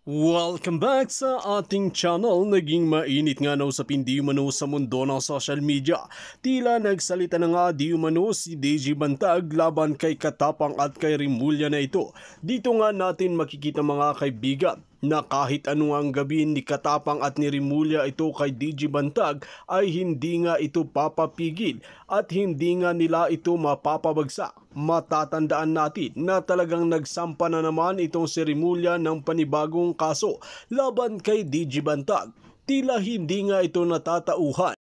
Welcome back sa ating channel. Naging mainit nga na usapin di umano sa mundo ng social media. Tila nagsalita na nga di umano si DJ Bantag laban kay Katapang at kay Rimulya na ito. Dito nga natin makikita mga kaibigan na kahit ano ang gabihin ni Katapang at ni Rimulya ito kay DJ Bantag ay hindi nga ito papapigil at hindi nga nila ito mapapabagsak. Matatandaan natin na talagang nagsampa na naman itong si Rimulya ng panibagong kaso laban kay DJ Bantag. Tila hindi nga ito natatauhan.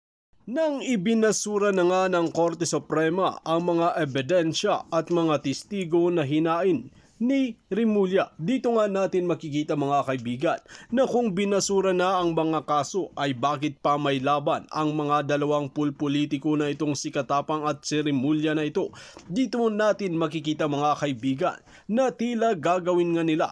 Nang ibinasura na nga ng Korte Suprema ang mga ebidensya at mga testigo na hinain ni Rimulya. Dito nga natin makikita mga kaibigan na kung binasura na ang mga kaso ay bakit pa may laban ang mga dalawang pulpolitiko na itong si Katapang at si Rimulya na ito. Dito natin makikita mga kaibigan na tila gagawin nga nila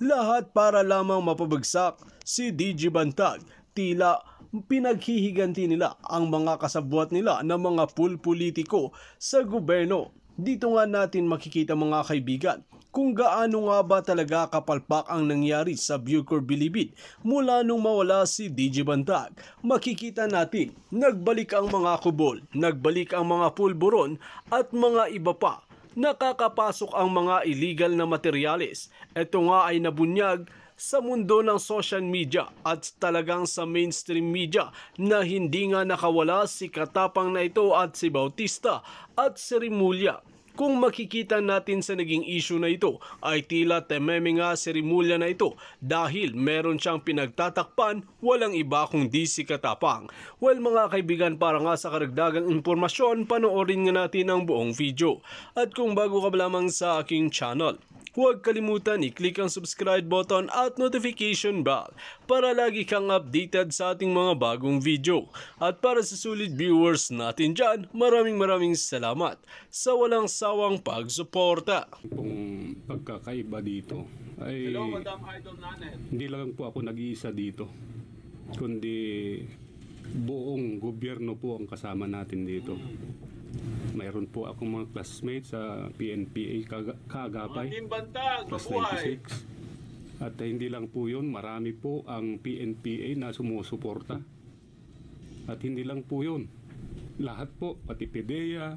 lahat para lamang mapabagsak si DJ Bantag. Tila pinaghihiganti nila ang mga kasabwat nila ng mga pulpolitiko sa gobyerno. Dito nga natin makikita mga kaibigan kung gaano nga ba talaga kapalpak ang nangyari sa Bucor Bilibid mula nung mawala si DJ Bantag. Makikita natin nagbalik ang mga kubol, nagbalik ang mga pulburon at mga iba pa. Nakakapasok ang mga illegal na materyales. Ito nga ay nabunyag sa mundo ng social media at talagang sa mainstream media na hindi nga nakawala si Katapang na ito at si Bautista at si Rimulya. Kung makikita natin sa naging issue na ito ay tila tememe nga si Rimulya na ito dahil meron siyang pinagtatakpan, walang iba kundi si Katapang. Well mga kaibigan, para nga sa karagdagang impormasyon, panoorin nga natin ang buong video. At kung bago ka lamang sa aking channel, huwag kalimutan i-click ang subscribe button at notification bell para lagi kang updated sa ating mga bagong video. At para sa sulit viewers natin dyan, maraming salamat sa walang sawang pagsuporta. Kung pagkakaiba dito ay Hello, Madam Idol Nanet. hindi lang po ako nag-iisa dito, kundi buong gobyerno po ang kasama natin dito. Mayroon po akong mga classmates sa PNPA Kaagapay, Team Bantag, class mabuhay! 96. At hindi lang po yun, marami po ang PNPA na sumusuporta. At hindi lang po yun, lahat po, pati PDEA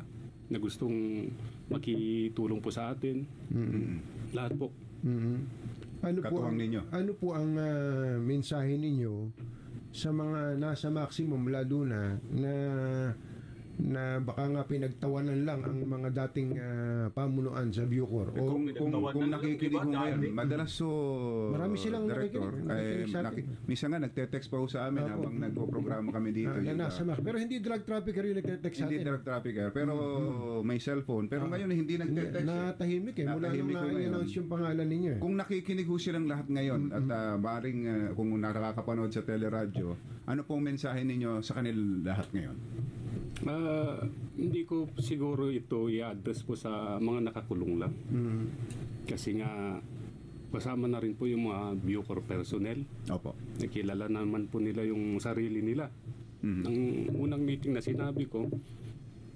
na gustong makitulong po sa atin. Lahat po. Ano po Katuwang ang ninyo. Ano po ang mensahe ninyo sa mga nasa maximum, lalo na baka nga pinagtawanan lang ang mga dating pamunuan sa Bucor? O Kung nakikinig mo ngayon, madalas Marami silang Director, nakikinig sa atin. minsan nga nagte-text pa ho sa amin habang nagpo-programa kami dito. na nasa pero hindi drug trafficker yung nagte-text sa Hindi atin. drug trafficker, pero may cellphone. Pero ngayon hindi nagte-text. Natahimik mula nung Natahimik ko ngayon. na-announce yung pangalan ninyo. Kung nakikinig ho silang lahat ngayon at baring kung nakakapanood sa teleradyo, ano pong mensahe ninyo sa kanila lahat ngayon? Hindi ko siguro ito i-address po sa mga nakakulong lang. Kasi nga kasama na rin po yung mga Bucor personnel. Opo. Nakilala naman po nila yung sarili nila. Ang unang meeting na sinabi ko,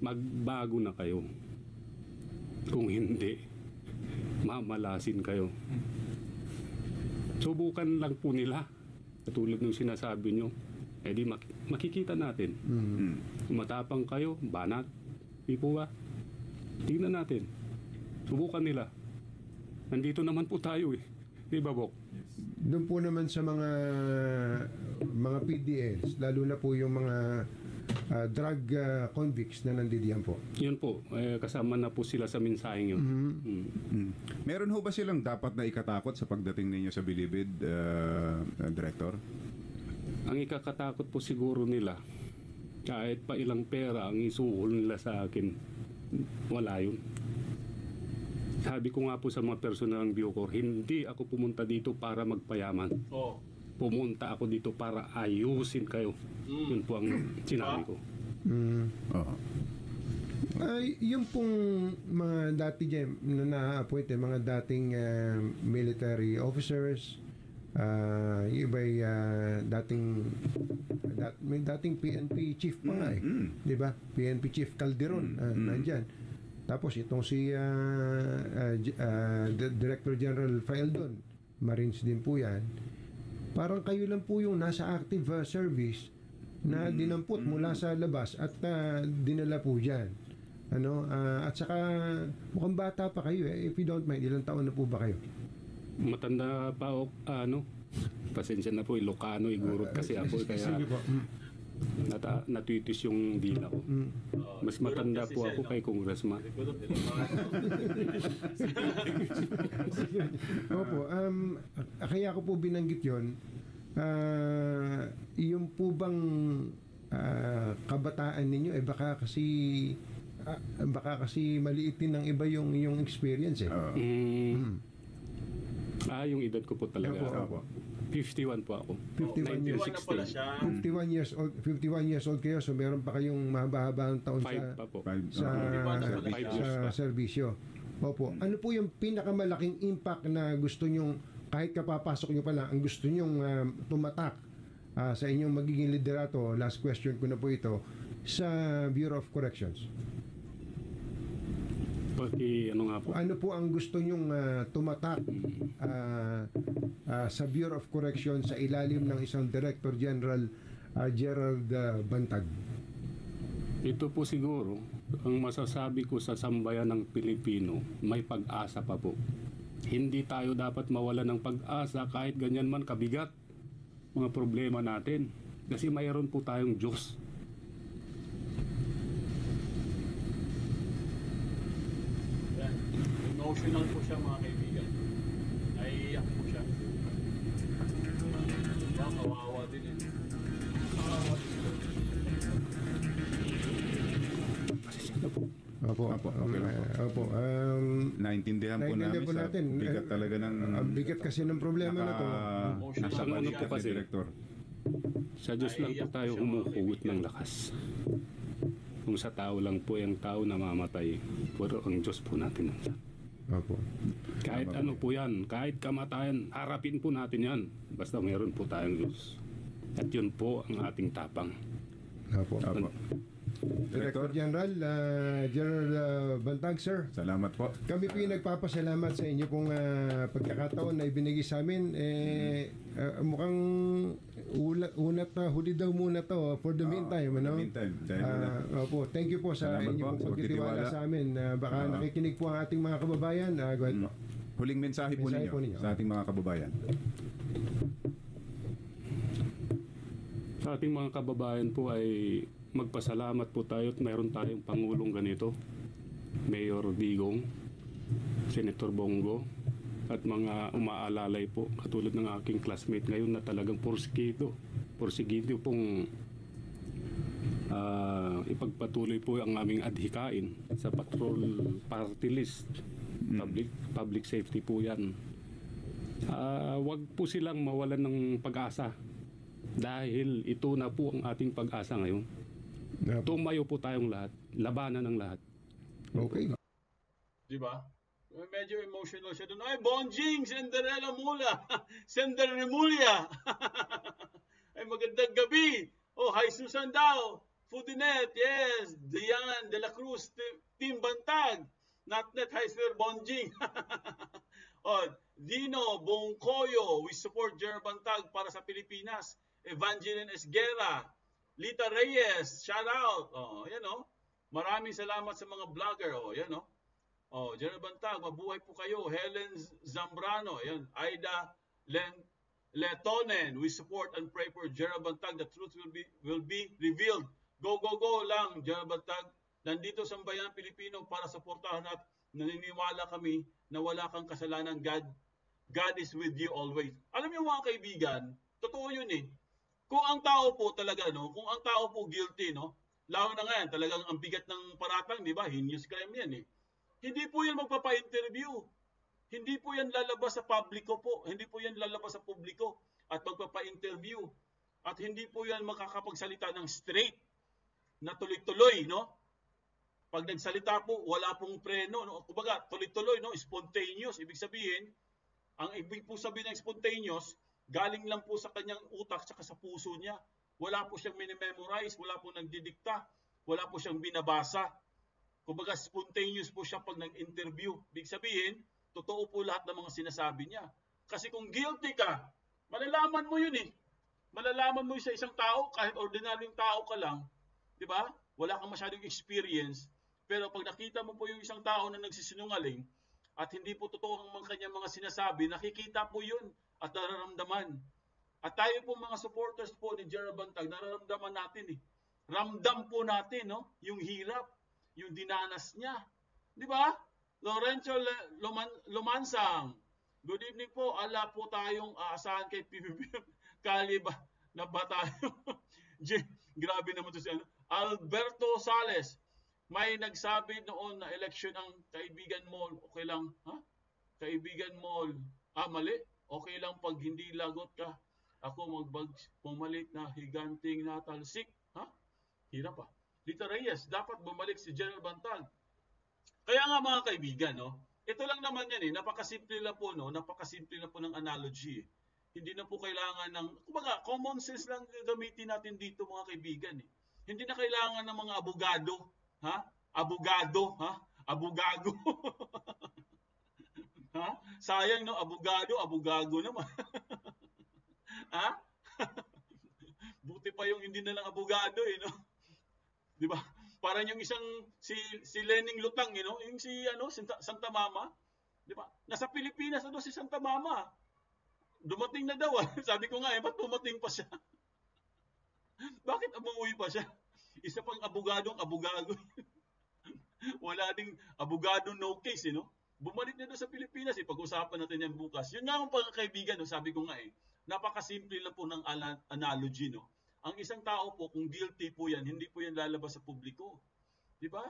magbago na kayo. Kung hindi, mamalasin kayo. Subukan lang po nila. Katulad ng sinasabi nyo, di makikita natin. Matapang kayo, banat. Di po ba? Tingnan natin. Subukan nila. Nandito naman po tayo eh. Di ba, Bok? Doon po naman sa mga PDLs, lalo na po yung mga drug convicts na nandidiyan po. Yun po. Kasama na po sila sa mensaheng yun. Meron ho ba silang dapat na ikatakot sa pagdating ninyo sa Bilibid, Director? Ang ikakatakot po siguro nila, kahit pa ilang pera ang isuhol nila sa akin, wala yun. Sabi ko nga po sa mga personal ng Bucor, hindi ako pumunta dito para magpayaman. Pumunta ako dito para ayusin kayo. Yun po ang sinabi ko. Oo. Yung pong mga dati dyan na na-appoint, mga dating military officers, yung iba'y may dating PNP chief pa nga eh. Di ba? PNP chief Calderon, nandyan. Tapos itong si Director General Faeldon, Marines din po yan. parang kayo lang po yung nasa active service na dinampot mula sa labas at dinala po dyan. At saka mukhang bata pa kayo if you don't mind, ilang taon na po ba kayo? Matanda pa ako, pasensya na po, Ilocano, igurot kasi ako, kaya Sige po. natitis yung dila ko. Mas matanda po ako kay Congressman. Opo, kaya ko po binanggit yon. Yung po bang kabataan ninyo baka kasi maliitin ng iba yung experience Yung edad ko po talaga. Opo. 51 po ako. 51 years. 51 years old. 51 years old kayo, so meron pa kayong mahaba-habang taon 5 pa po. sa serbisyo. Opo. Ano po yung pinakamalaking impact na gusto nyong, kahit kapapasok nyo pa lang, ang gusto nyong tumatak sa inyong magiging liderato, last question ko na po ito, sa Bureau of Corrections? Ano po ang gusto nyong tumatak sa Bureau of Corrections sa ilalim ng isang Director General, Gerald Bantag? Ito po siguro, ang masasabi ko sa sambayan ng Pilipino, may pag-asa pa po. Hindi tayo dapat mawala ng pag-asa kahit ganyan man kabigat mga problema natin. Kasi mayroon po tayong Diyos. Emotional po siya, mga kaibigan. Naiiyak po siya. Kawawa din eh. Opo. Okay lang po. Opo. Naintindihan po natin. Bigat talaga ng... bigat kasi ng problema na to. Nasa Ang ano balikat po ni kasi, Director. sa Diyos lang po tayo humuhugot ng lakas. Kung sa tao lang po yung tao namamatay, pero ang Diyos po natin. Opo. Kahit ano po yan, kahit kamatayan, harapin po natin yan. Basta meron po tayong Diyos. At yun po ang ating tapang. Opo. Director General, General Bantag, sir. Salamat po. Kami po yung nagpapasalamat sa inyo pong pagkakataon na ibinigay sa amin. Mukhang unat na huli daw muna to for the meantime. For the meantime. Opo, thank you po sa Salamat inyong po sa pagtitiwala pagtitiwala. sa amin. Baka nakikinig po ang ating mga kababayan. Go ahead. Huling mensahe po Mensahe ninyo po ninyo. sa ating mga kababayan. Sa ating mga kababayan po ay magpasalamat po tayo at mayroon tayong Pangulong ganito. Mayor Digong, Senator Bongo, at mga umaalalay po katulad ng aking classmate ngayon na talagang porsigido pong ipagpatuloy po ang aming adhikain sa patrol party list. Public safety po yan. Wag po silang mawalan ng pag-asa dahil ito na po ang ating pag-asa ngayon. Tumayo po tayong lahat, labanan ng lahat. Okay. Di ba? Medyo emotional siya doon. Ay, Bonjing, Cinderella Mula. Cinderella. Ay, magandang gabi. Oh, hi Susan daw. Foodinet, yes. Dian de la Cruz, Team Bantag. Natnet, hi Sir Bonjing. Oh, Dino Bongkoyo, we support General Bantag para sa Pilipinas. Evangeline Esguera. Lita Reyes, shout out. Oh, yan oh. Maraming salamat sa mga vlogger. Oh, yan oh. Oh, General Bantag, mabuhay po kayo. Helen Zambrano, yan. Aida Letonen, we support and pray for General Bantag. The truth will be revealed. Go, go, go lang, General Bantag. Nandito sa Bayan Pilipino para suportahan at naniniwala kami na wala kang kasalanan. God is with you always. Alam niyo mga kaibigan, totoo yun eh. Kung ang tao po talaga, no, kung ang tao po guilty, no, lalo na ngayon, talagang ang bigat ng paratang, di ba? Heinous crime yan eh. Hindi po yan magpapa-interview. Hindi po yan lalabas sa publiko po. Hindi po yan lalabas sa publiko at magpapa-interview. At hindi po yan makakapagsalita ng straight na tuloy-tuloy, no? Pag nagsalita po, wala pong preno, no? Kumbaga, tuloy-tuloy, no? Spontaneous. Ibig sabihin, ang ibig po sabihin ng spontaneous, galing lang po sa kanyang utak at sa puso niya. Wala po siyang minimemorize, wala po nagdidikta, wala po siyang binabasa. Kumbaga spontaneous po siya pag nag-interview. Ibig sabihin, totoo po lahat ng mga sinasabi niya. Kasi kung guilty ka, Malalaman mo yun eh. Malalaman mo yun sa isang tao, kahit ordinaryong tao ka lang, di ba? Wala kang masyadong experience. Pero pag nakita mo po yung isang tao na nagsisinungaling at hindi po totoo ang kanyang mga sinasabi, nakikita po yun at nararamdaman. At tayo po mga supporters po ni Gerald Bantag, nararamdaman natin eh. Ramdam po natin, no? Yung hirap, yung dinanas niya. Di ba? Lorenzo Lumansang, good evening po. Ala po tayong aasahan kay PBB. Kali ba na ba tayo? Grabe naman to si ano. Alberto Sales, may nagsabi noon na election ang kaibigan mo, okay lang, ha? Kaibigan mo, mali? Okay lang pag hindi lagot ka. Ako pumalit na higanting natalsik, ha? Hirap pa. Lito Reyes, dapat bumalik si General Bantag. Kaya nga mga kaibigan, no? Ito lang naman yan eh, napakasimple lang po, no? Napakasimple lang po ng analogy. Hindi na po kailangan ng, kumbaga, common sense lang gamitin natin dito mga kaibigan eh. Hindi na kailangan ng mga abogado, ha? Abogado, ha? Abogago. Ha? Sayang no, abogago naman. Ha? Buti pa yung hindi na lang abogado eh, no? 'Di ba? Parang yung isang si Lening Lutang, you know, yung si Santa Mama, 'di ba? Nasa Pilipinas na si Santa Mama. Dumating na daw. Sabi ko nga, ba't dumating pa siya? Bakit umuwi pa siya? Isa pang abogago. Wala ding abogado no case, you know? Bumalik na doon sa Pilipinas, pag-usapan natin yan bukas. Yun nga ang pagkakaibigan, no? Sabi ko nga napakasimple lang po ng analogy, no? Ang isang tao po, kung guilty po yan, hindi po yan lalabas sa publiko. Di ba?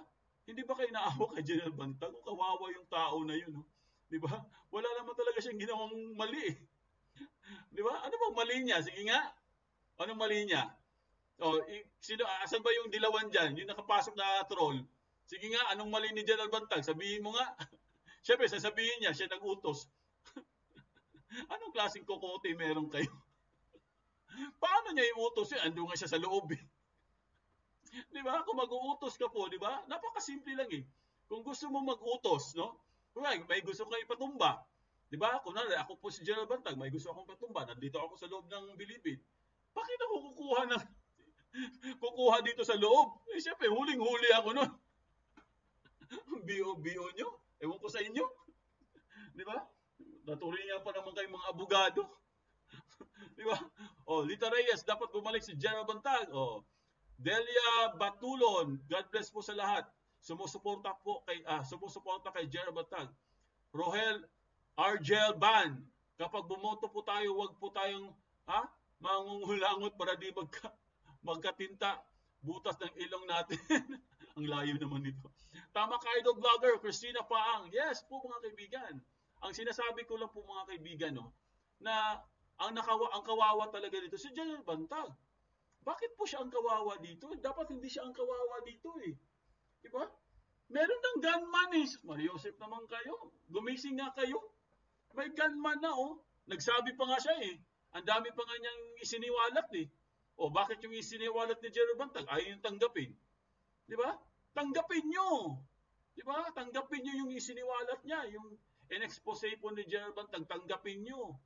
Hindi ba kayo naawa kay General Bantag? Kawawa yung tao na yun, no? Di ba? Wala naman talaga siyang ginawang mali. Di ba? Ano bang mali niya? Sige nga. Anong mali niya? Asan ba yung dilawan dyan? Yung nakapasok na troll. Sige nga, anong mali ni General Bantag? Sabihin mo nga. Siyempre, sasabihin niya, siya nag-utos. Anong klaseng kokote meron kayo? Paano niya iutos yun? Ando nga siya sa loob eh. Di ba? Kung mag-uutos ka po, di ba? Napakasimple lang eh. Kung gusto mo mag-utos, no? May gusto kayo ipatumba. Di ba? Kung ako po si General Bantag, may gusto akong patumba. Nandito ako sa loob ng bilibid. Bakit ako kukuha dito sa loob? Eh, siyempre, huling-huli ako nun. BO nyo? Ewan ko sa inyo. Di ba? Naturingan pa naman kayong mga abogado. Di ba? Lita Reyes, dapat bumalik si General Bantag. Delia Batulon, God bless po sa lahat. Sumusuporta kay General Bantag. Rohel Argel Ban, kapag bumoto po tayo, wag po tayong mangungulangot para di magkatinta butas ng ilong natin. Ang layo naman nito. Tama ka, idol vlogger, Christina Paang. Yes po mga kaibigan. Ang sinasabi ko lang po mga kaibigan, no, na ang kawawa talaga dito si General Bantag. Bakit po siya ang kawawa dito? Dapat hindi siya ang kawawa dito eh. Di ba? Meron ng gunman eh. Mariosep naman kayo. Gumising nga kayo. May gunman na Nagsabi pa nga siya eh. Ang dami pa nga niyang isiniwalat eh. Bakit yung isiniwalat ni General Bantag? Ayaw yung tanggapin. Di ba? Tanggapin nyo. Di ba? Tanggapin nyo yung isiniwalat niya. Yung in-expose po ni General Bantag, tanggapin nyo.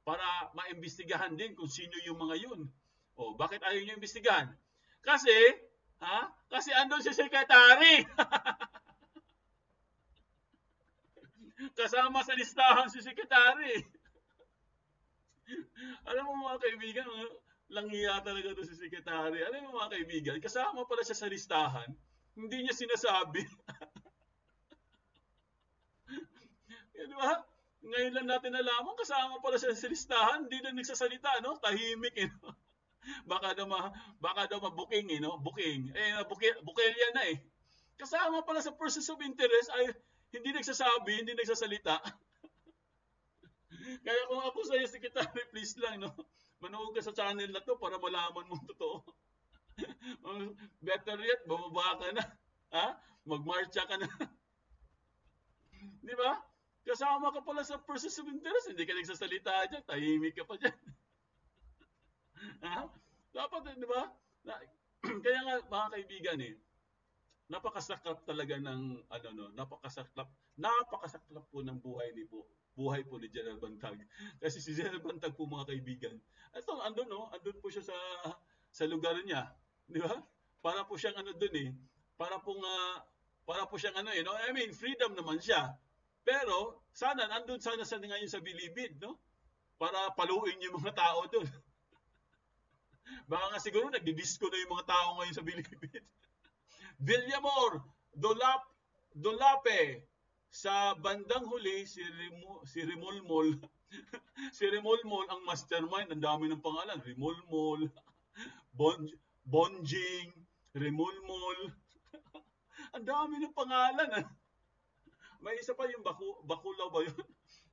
Para maimbestigahan din kung sino yung mga yun. Bakit ayaw nyo imbestigahan? Kasi andun si Secretary. Kasama sa listahan si Secretary. Alam mo mga kaibigan, langhiya talaga to si Secretary. Alam mo mga kaibigan, kasama pala siya sa listahan. Hindi niya sinasabi. Di ba? Ngayon lang natin nalaman, kasama pala siya sa listahan. Hindi na nagsasalita, no? Tahimik, no? Baka daw ma-booking, no? Booking. Bukelya na eh. Kasama pala sa persons of interest ay hindi nagsasabi, hindi nagsasalita. Kaya kung ako sa'yo, Secretary, please lang, no? Manood ka sa channel na to para malaman mo totoo. Better yet, bumaba ka na. Magmarcha ka na. Di ba? Kasama ka pala sa persons of interest, hindi ka nagsasalita dyan, tahimik ka pa dyan. Dapat, di ba? Kaya nga, mga kaibigan napakasaklap talaga ng napakasaklap po ng buhay ni po buhay po ni General Bantag. Kasi si General Bantag po mga kaibigan, ito, andun no, andun po siya sa lugar niya, di ba? Para po siyang ano dun eh, para po siyang ano eh, no? I mean, freedom naman siya. Pero sana andun sana sa ngayon sa Bilibid, no? Para paluin yung mga tao dun. Baka nga siguro nagdi-disco na yung mga tao ngayon sa Bilibid. Villamor, Dolape, sa bandang huli, si Rimulmol. Si Rimulmol ang mastermind. Ang dami ng pangalan. Rimulmol, Bonjing, Rimulmol. Ang dami ng pangalan. Ah. May isa pa yung Bakulaw ba yun?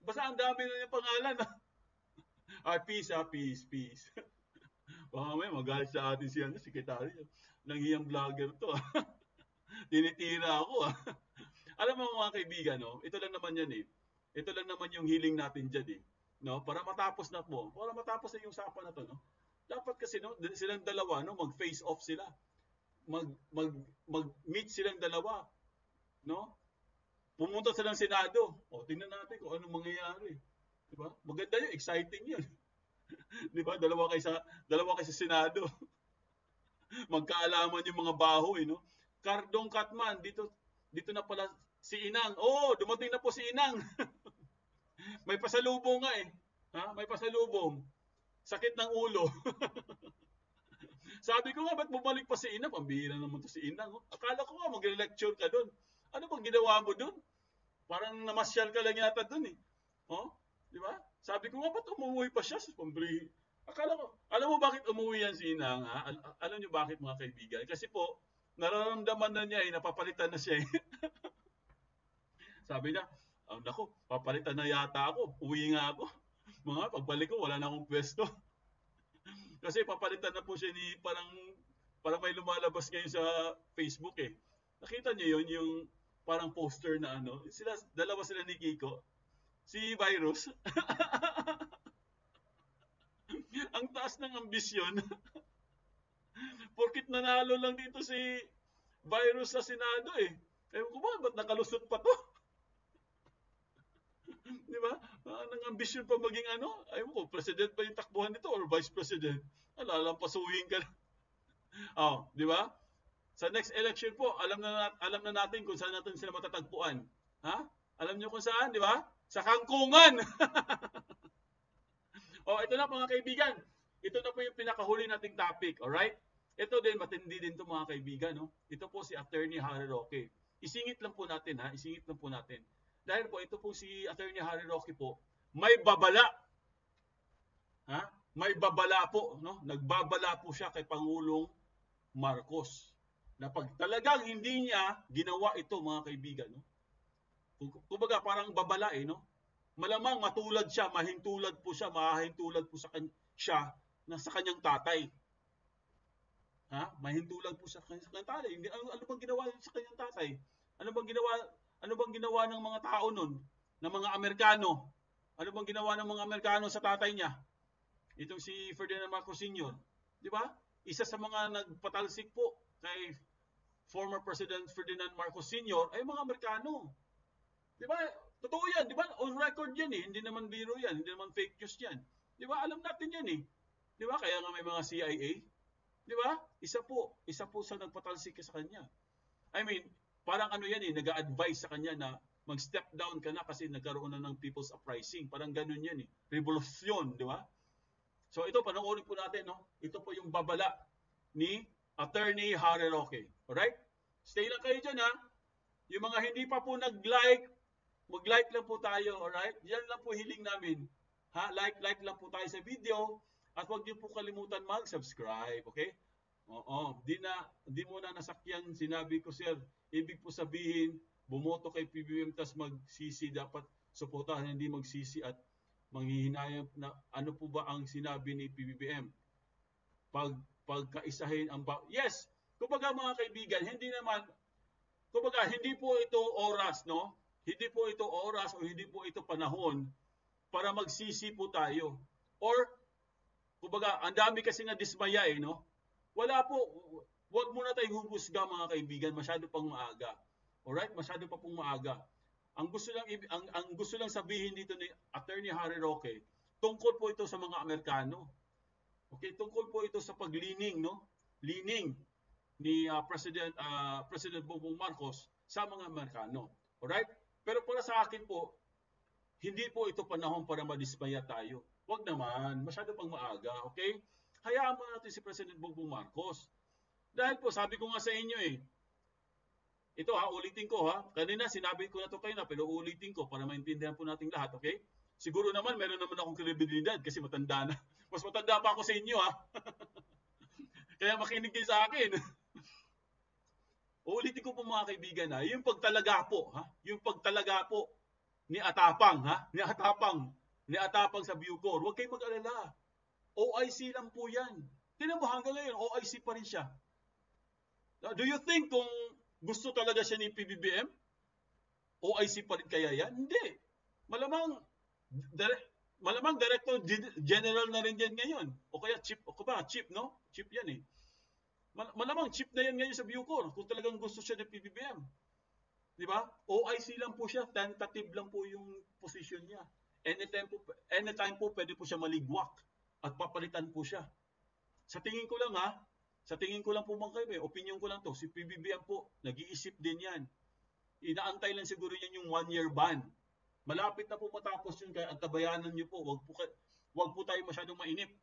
Basta ang dami na yung pangalan. Peace. Baka may magalit sa atin si sekretary. Nanghiyang vlogger to. Tinitira ako. Alam mo mga kaibigan, no? Ito lang naman yan eh. Ito lang naman yung healing natin dyan eh. No? Para matapos na yung usapan na to, no? Dapat kasi no, silang dalawa, no, mag-face off sila. Mag-meet silang dalawa, no? Pumunta silang Senado. O tingnan natin kung anong mangyayari. 'Di ba? Maganda 'yun, exciting 'yun. 'Di ba? Dalawa kayo sa Senado. Magkaalaman yung mga bahoy, no? Cardong Catman, dito na pala si Inang. Oh, dumating na po si Inang. May pasalubong nga eh. Ha? May pasalubong. Sakit ng ulo. Sabi ko nga, ba't bumalik pa si Inang? Pambihira naman to si Inang. Oh. Akala ko nga, mag-lecture ka doon. Ano bang ginawa mo doon? Parang namasyal ka lang yata doon eh. Oh? Di ba? Sabi ko nga, ba't umuwi pa siya? Akala ko, alam mo bakit umuwi yan si Inang? Ha? Alam niyo bakit mga kaibigan? Kasi po, nararamdaman na niya eh, napapalitan na siya eh. Sabi niya, naku, papalitan na yata ako. Uwi nga ako. Mga pagbalik ko, wala na akong pwesto. Kasi papalitan na po siya ni parang may lumalabas ngayon sa Facebook eh. Nakita niyo yun, yung parang poster na ano. Dalawa sila ni Kiko. Si Virus. Ang taas ng ambisyon. Porkit nanalo lang dito si Virus sa Senado eh. Ewan ko ba, ba't nakalusot pa to? Di ba? Ang ambisyon pa maging ano? Ayun ko, president pa yung takbuhan nito or vice president? Lalampasuhin ka na. Oh, di ba? Sa next election po, alam na natin kung saan natin sila matatagpuan. Ha? Alam niyo kung saan, di ba? Sa Kangkungan. Oh, ito na mga kaibigan. Ito na po yung pinakahuli nating topic, alright? Ito din, matindi din to mga kaibigan, no? Ito po si Attorney Harry Roque. Isingit lang po natin, ha? Isingit lang po natin. Dahil po, ito po si Attorney Harry Roque po, may babala. Ha? May babala po, no? Nagbabala po siya kay Pangulong Marcos. Na pag talagang hindi niya ginawa ito, mga kaibigan, no? Kumbaga, parang babala eh, no? Malamang matulad siya, mahintulad po siya, mahahintulad po siya na sa kanyang tatay. Ha? Mahintulad po sa kanyang tatay. Ano bang ginawa sa kanyang tatay? Ano bang ginawa ng mga tao nun? Ng mga Amerikano? Ano bang ginawa ng mga Amerikano sa tatay niya? Itong si Ferdinand Marcos Sr. Di ba? Isa sa mga nagpatalsik po kay former President Ferdinand Marcos Sr. ay mga Amerikano. Di ba? Totoo yan. Di ba? On record yan eh. Hindi naman biro yan. Hindi naman fake news yan. Di ba? Alam natin yan eh. Di ba? Kaya nga may mga CIA. Di ba? Isa po sa nagpatalsik sa kanya. I mean, parang ano yan eh, nag-a-advise sa kanya na mag-step down ka na kasi nagkaroon na ng people's uprising. Parang ganun yan eh. Revolusyon, di ba? So ito, panoorin po natin, no? Ito po yung babala ni Attorney Harry Roque. Alright? Stay lang kayo dyan, ha? Yung mga hindi pa po nag-like, mag-like lang po tayo, alright? Yan lang po hiling namin. Ha? Like lang po tayo sa video. At huwag niyo po kalimutan mag-subscribe, okay? Oo, di mo na nasakyan, sinabi ko sir, ibig po sabihin, bumoto kay PBBM tas magsisi, dapat suportahan, hindi magsisi at manghihinayang na ano po ba ang sinabi ni PBBM? Pagkaisahin ang yes, kumbaga mga kaibigan, hindi po ito oras, no? Hindi po ito oras o hindi po ito panahon para magsisi po tayo. Or kumbaga, ang dami kasi nga dismaya eh, no? Wala po, huwag muna tayong hubusga mga kaibigan, masyado pang maaga. Alright? Masyado pa pong maaga. ang gusto lang sabihin dito ni Attorney Harry Roque, tungkol po ito sa mga Amerikano. Okay, tungkol po ito sa paglining, no? Lining ni President Bongbong Marcos sa mga Amerikano. Alright? Pero para sa akin po, hindi po ito panahon para madismaya tayo. Huwag naman, masyado pang maaga, okay? Hayaan mo natin si President Bongbong Marcos. Dahil po, sabi ko nga sa inyo ito ulitin ko kanina sinabi ko na to kayo na, pero ulitin ko para maintindihan po nating lahat, okay? Siguro naman, meron naman akong kredibilidad kasi matanda na. Mas matanda pa ako sa inyo, Kaya makinig kayo sa akin. Uulitin ko po mga kaibigan, yung pagtalaga po, yung pagtalaga po ni Atapang, ni Atapang sa Bucor, huwag kayong mag-alala. OIC lang po yan. Tingnan mo hanggang ngayon, OIC pa rin siya. Do you think kung gusto talaga siya ni PBBM, OIC pa rin kaya yan? Hindi. Malamang Director General na rin yan ngayon. O kaya chief, no? Chief yan Malamang chief na yan ngayon sa Bucor kung talagang gusto siya ng PBBM. Di ba? OIC lang po siya, tentative lang po yung position niya. Anytime po pwede po siya maligwak at papalitan po siya. Sa tingin ko lang po mga kaibigan, opinion ko lang to, si PBBM po, nag-iisip din yan. Inaantay lang siguro yan yung 1-year ban. Malapit na po matapos yun, kaya antabayanan niyo po, wag po tayo masyadong mainip.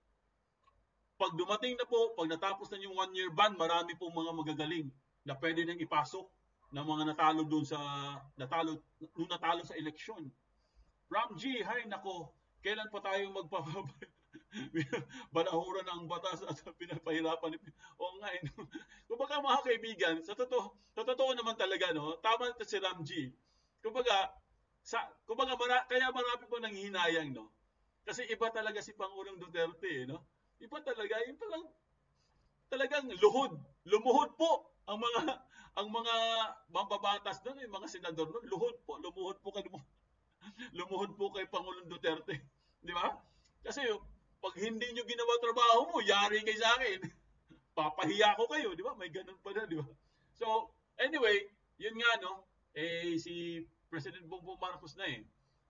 Pag dumating na po, pag natapos na yung 1-year ban, marami po mga magagaling na pwede nang ipasok ng mga natalo sa eleksyon. Ram G, hay nako, kailan pa tayo balahuran ng batas at pinapahirapan? Oo nga, Kumbaga mga kaibigan, sa totoo naman talaga, no? Tama ito si Ram G. Kumbaga kaya marami po nanghihinayang, no? Kasi iba talaga si Pangulong Duterte, no? Iba talaga, yung talagang lumuhod po ang mga mambabatas doon, yung mga senador doon, lumuhod po kay Pangulong Duterte. Di ba? Kasi pag hindi nyo ginawa trabaho mo, yari kayo sa akin. Papahiya ko kayo, di ba? May ganun pa na, di ba? So, anyway, yun nga, no? Si President Bongbong Marcos na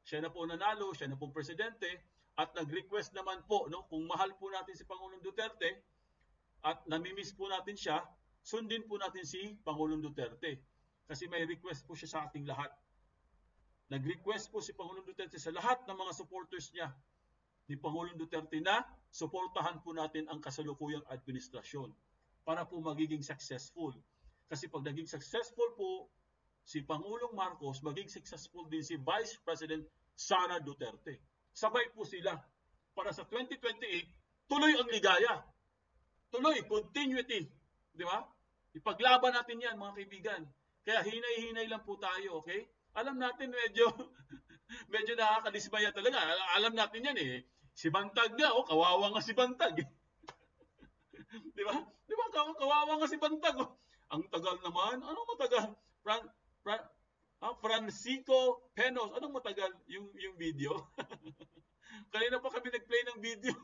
Siya na po nanalo, siya na po presidente, at nag-request naman po, no? Kung mahal po natin si Pangulong Duterte, at namimiss po natin siya, sundin po natin si Pangulong Duterte. Kasi may request po siya sa ating lahat. Nag-request po si Pangulong Duterte sa lahat ng mga supporters niya ni Pangulong Duterte na suportahan po natin ang kasalukuyang administrasyon para po magiging successful. Kasi pag naging successful po si Pangulong Marcos, maging successful din si Vice President Sara Duterte. Sabay po sila para sa 2028, tuloy ang ligaya. Tuloy, continuity. Di ba? Ipaglaban natin yan, mga kaibigan. Kaya hinay-hinay lang po tayo, okay? Alam natin medyo nakakadismaya talaga. Alam natin yan Si Bantag nga, kawawa nga si Bantag. Di ba? Di ba? Kawawa nga si Bantag. Ang tagal naman. Anong matagal? Francisco Penos. Anong matagal yung video? Kanina pa kami nag-play ng video.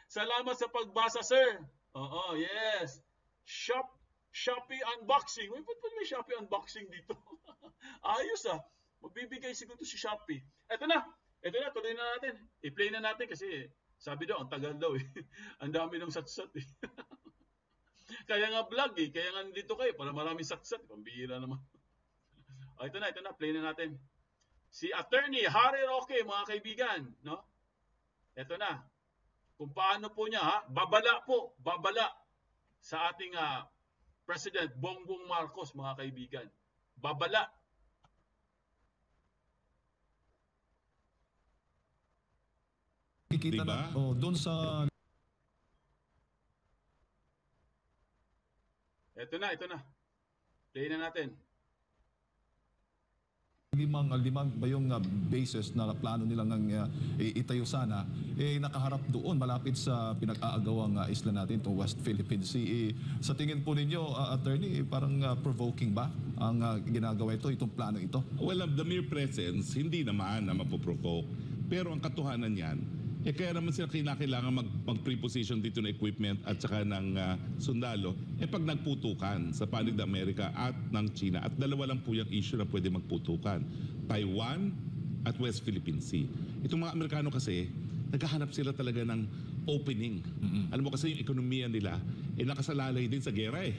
Salamat sa pagbasa, sir. Oo, yes. Shopee unboxing. Uy, ba't may Shopee unboxing dito? Ayos Magbibigay siguro si Shopee. Ito na, tuloy na natin. I-play na natin kasi sabi daw, ang tagal daw Ang dami ng satsat Kaya nga vlog Kaya nga nandito kayo para maraming satsat. Pambihira naman. Ito na, play na natin. Si Attorney Harry Roque, mga kaibigan, no? Ito na. Kung paano po niya, babala sa ating President Bongbong Marcos, mga kaibigan. Babala. Kikita na doon sa Ito na. Play na natin. limang ba yung bases na plano nilang itayo sana, nakaharap doon malapit sa pinag-aagawang isla natin, to West Philippine Sea. Sa tingin po ninyo, attorney, parang provoking ba ang ginagawa itong plano ito? Well, the mere presence, hindi naman na mapoprovoke. Pero ang katuhanan yan, kaya naman sila kailangan mag-preposition dito ng equipment at saka ng sundalo, pag nagputukan sa panig ng Amerika at ng China, at dalawa lang po yung issue na pwede magputukan. Taiwan, at West Philippine Sea. Itong mga Amerikano kasi, naghahanap sila talaga ng opening. Alam mo kasi yung ekonomiya nila, nakasalalay din sa gera eh.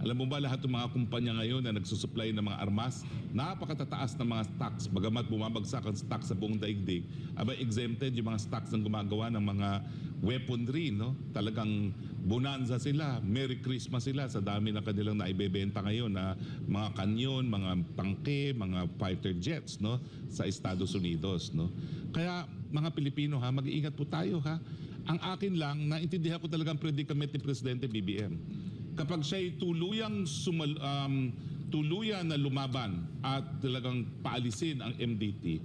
Alam mo ba lahat ng mga kumpanya ngayon na nagsusupply ng mga armas, napakatataas ng mga stocks. Bagamat bumabagsak ang stocks sa buong daigdig, aba exempted yung mga stocks ng gumagawa ng mga weaponry, no? Talagang bonanza sila, Merry Christmas sila sa dami ng kanilang naibebenta ngayon na mga kanyon, mga tangke, mga fighter jets, no? Sa Estados Unidos, no? Kaya mga Pilipino ha, mag-iingat po tayo ha. Ang akin lang, naintindihan ko talagang predicament ni Presidente BBM. Kapag siya'y tuluyan na lumaban at talagang paalisin ang MDT,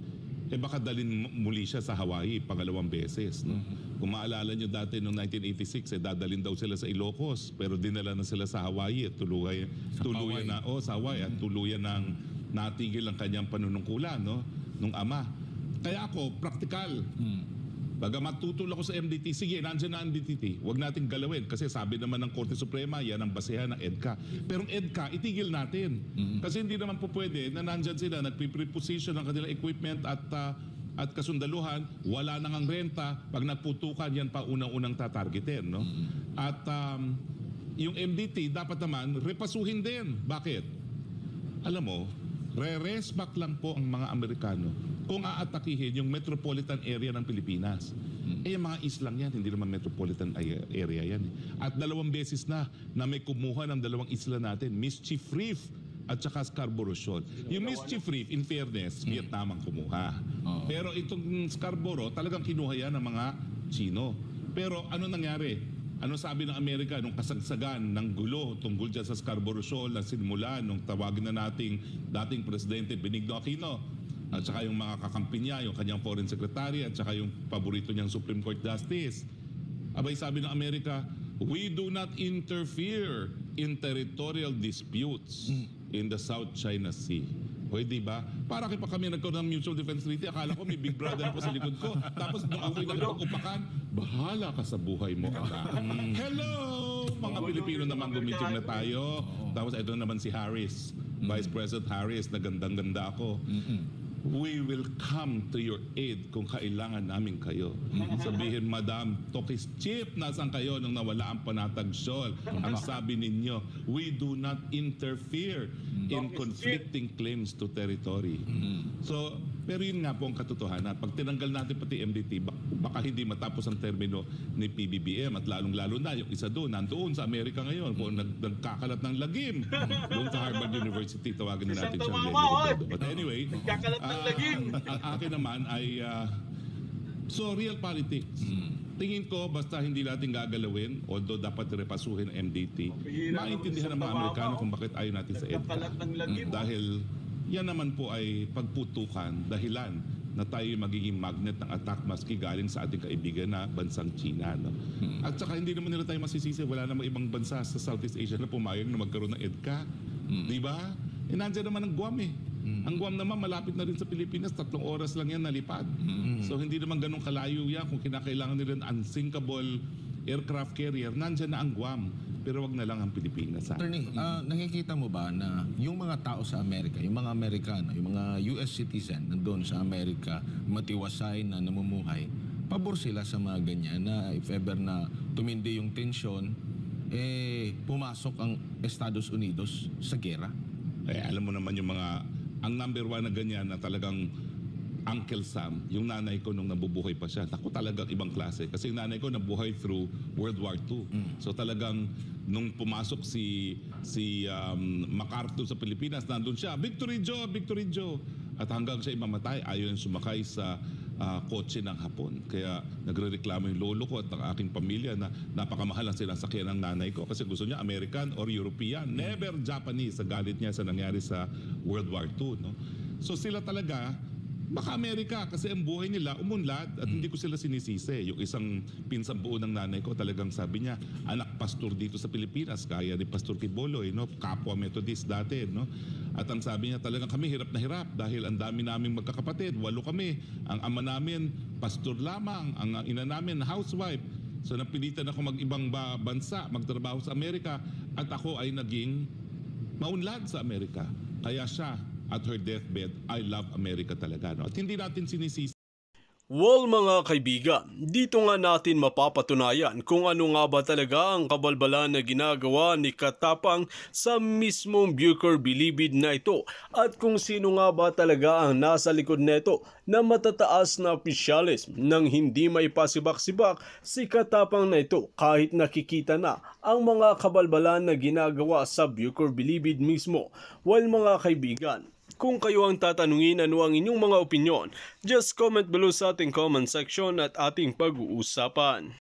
baka dalhin muli siya sa Hawaii pangalawang beses. No? Kung maalala nyo dati noong 1986, dadalhin daw sila sa Ilocos, pero dinala na sila sa Hawaii at tuluyan ng natigil ang kanyang panunungkulan, no? Nung ama. Kaya ako, praktikal. Bagamat tutol ako sa MDT, sige, nandiyan na ang MDT. Huwag natin galawin kasi sabi naman ng Korte Suprema, yan ang basehan ng EDCA. Pero ang EDCA, itigil natin. Kasi hindi naman po pwede na nandyan sila, nagpipreposition ng kanilang equipment at kasundaluhan, wala nang ang renta, pag nagputukan, yan pa unang-unang tatargetin. No? At yung MDT, dapat naman, repasuhin din. Bakit? Alam mo, re-resback lang po ang mga Amerikano kung aatakihin yung metropolitan area ng Pilipinas. Yung mga islang yan, hindi naman metropolitan area yan. At 2 beses na may kumuha ng 2 isla natin, Mischief Reef at saka Scarborough Shoal. Yung Mischief Reef, in fairness, Vietnam ang kumuha. Pero itong Scarborough, talagang kinuha yan ng mga Chino. Pero ano nangyari? Ano sabi ng Amerika nung kasagsagan ng gulo tungkol dyan sa Scarborough Shoal na sinimula nung tawagin na nating dating Presidente Benigno Aquino at saka yung mga kakampi niya, yung kanyang foreign secretary at saka yung paborito niyang Supreme Court Justice. Abay sabi ng Amerika, we do not interfere in territorial disputes in the South China Sea. O di ba? Para pa kami nagkaroon ng Mutual Defense Treaty, akala ko may Big Brother ako sa likod ko. Tapos nung ako'y nagpag-upakan, bahala ka sa buhay mo, anak. Hello! Mga Pilipino naman gumiting na tayo. Tapos ito naman si Harris, Vice President Harris, na gandang-ganda ako. We will come to your aid kung kailangan namin kayo. Sabihin, Madam, Tokis Chip, nasan kayo nung nawala ang Panatag Shoal? Ang sabi ninyo, we do not interfere in conflicting claims to territory. So, pero yun nga po ang katotohanan. Pag tinanggal natin pati MDT, baka hindi matapos ang termino ni PBBM at lalong-lalo na yung isa doon, nandoon sa Amerika ngayon, kung nagkakalat ng lagim doon sa Harvard University, tawagin na natin siya. But anyway, ang akin naman ay so real politics. Tingin ko basta hindi natin gagalawin, although dapat repasuhin ang MDT, maintindihan ng mga Amerikano kung bakit ayaw natin sa EDCA. Dahil yan naman po ay pagputukan, dahilan na tayo magiging magnet ng attack maski galing sa ating kaibigan na bansang China. No? At saka hindi naman nila tayo masisisi, wala namang ibang bansa sa Southeast Asia na pumayag na magkaroon ng EDCA. Di ba? Nandiyan naman ang Guam eh. Ang Guam naman malapit na rin sa Pilipinas, 3 oras lang yan nalipad. So hindi naman ganun kalayo yan kung kinakailangan nila unsinkable aircraft carrier, nandiyan na ang Guam. Pero wag na lang ang Pilipinas. Attorney, nakikita mo ba na yung mga tao sa Amerika, yung mga Amerikano, yung mga US citizen nandun sa Amerika, matiwasay na namumuhay, pabor sila sa mga ganyan na if ever na tumindi yung tensyon, pumasok ang Estados Unidos sa gera? Alam mo naman yung mga, ang number 1 na ganyan na talagang Uncle Sam, yung nanay ko nung nabubuhay pa siya, naku talagang ibang klase. Kasi yung nanay ko nabuhay through World War II. So talagang nung pumasok si MacArthur sa Pilipinas, nandun siya, Victory Joe, Victory Joe. At hanggang siya mamatay, ayaw yung sumakay sa kotse ng Hapon. Kaya nagrereklamo yung lolo ko at ang aking pamilya na napakamahal ang sinasakyan ng nanay ko kasi gusto niya American or European, never Japanese sa galit niya sa nangyari sa World War II. No? So sila talaga, baka Amerika kasi ang buhay nila umunlad at hindi ko sila sinisisi. Yung isang pinsang buo ng nanay ko talagang sabi niya, anak pastor dito sa Pilipinas, kaya ni Pastor Kiboloy, no? Kapwa Methodist dati. No? At ang sabi niya talagang kami hirap na hirap dahil ang dami naming magkakapatid, 8 kami. Ang ama namin, pastor lamang. Ang ina namin, housewife. So napilitan ako mag-ibang bansa, magtrabaho sa Amerika at ako ay naging maunlad sa Amerika. Kaya siya, at her deathbed, I love America talaga. No? At hindi natin sinisisi. Well mga kaibigan, dito nga natin mapapatunayan kung ano nga ba talaga ang kabalbalan na ginagawa ni Katapang sa mismong Bucor Bilibid na ito at kung sino nga ba talaga ang nasa likod neto na matataas na opisyalis nang hindi maipasibak-sibak si Katapang na ito kahit nakikita na ang mga kabalbalan na ginagawa sa Bucor Bilibid mismo. Well mga kaibigan, kung kayo ang tatanungin ano ang inyong mga opinyon, just comment below sa ating comment section at ating pag-uusapan.